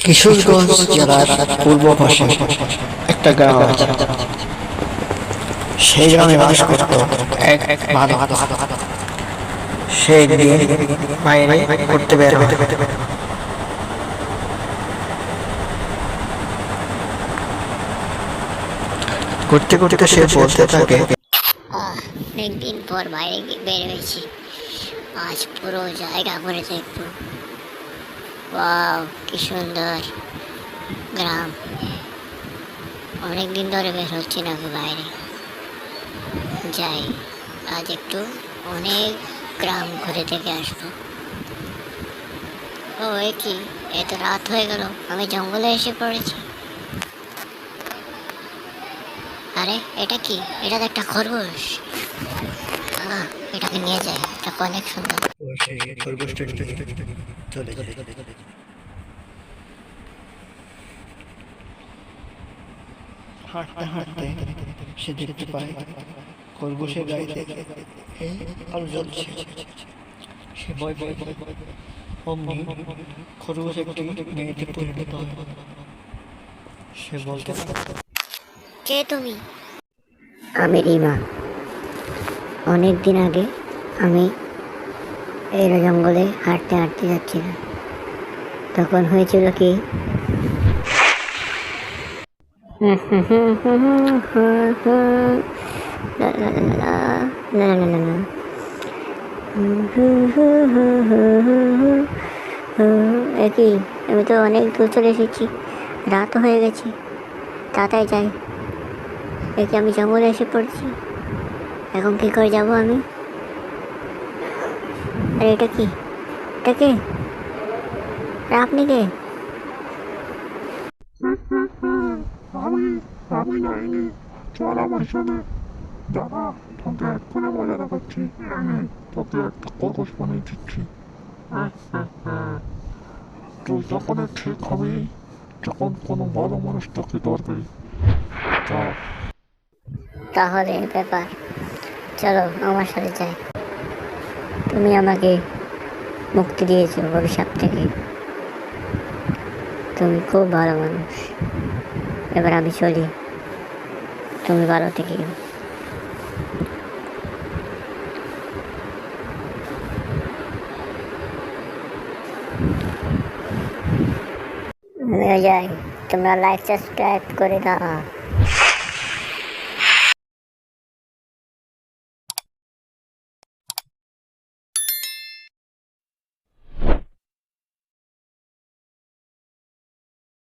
কিশোরগঞ্জ জেলার পূর্ব পাশে একটা গ্রাম আছে। সেই গ্রামে বাস করত এক মাদক। সে একদিন বাইরে ঘুরতে বের হয়। ঘুরতে ঘুরতে সে বলতে থাকে, অনেকদিন পর বাইরে বের হয়েছি, আজ পুরো জায়গা ঘুরে দেখবো। ওয়াও, কি সুন্দর গ্রাম! অনেকদিন ধরে বের হচ্ছি না বাইরে। যাই, আজ একটু অনেক গ্রাম ঘুরে থেকে আসবো। ও এ কি, এত রাত হয়ে গেল, আমি জঙ্গলে এসে পড়েছি। আরে এটা কি? এটা তো একটা খরগোশ। এটাকে নিয়ে যায়, এটা অনেক সুন্দর। চলে যায়। হাঁটতে হাঁটতে সে দেখতে পায় খরগোশের গাড়িতে আলো জ্বলছে। সে ভয় ভয় অমনি খরগোশ একটি মেয়েতে পরিণত হয়। সে বলতে থাকে, কে তুমি? আমি রিমা। অনেক দিন আগে আমি এই জঙ্গলে হাঁটতে হাঁটতে যাচ্ছিলাম। তখন হয়েছিল কি, একই, আমি তো অনেক দূর চলে এসেছি, রাতও হয়ে গেছে। তাড়াতাড়ি যাই, একে আমি জঙ্গলে এসে পড়েছি। এখন কী করে যাব আমি? আরে এটা কি? এটা কে? আপনি কে? আমি আমি নাইনি, চল আমার সাথে। দাঁড়া, তোকে এক্ষুনি মজা দেখাচ্ছি। তোকে একটা খরগোশ বানিয়ে দিচ্ছি। তুই যখন ঠিক হবি, যখন কোনো ভালো মানুষ তোকে ধরবে। চল। তাহলে ব্যাপার, চলো আমার সাথে যাই। তুমি আমাকে মুক্তি দিয়েছো অভিশাপ থেকে। তুমি খুব ভালো মানুষ। এবার আমি চলি, তুমি ভালো থেকো। যাই, তোমরা লাইক সাবস্ক্রাইব করে দাও।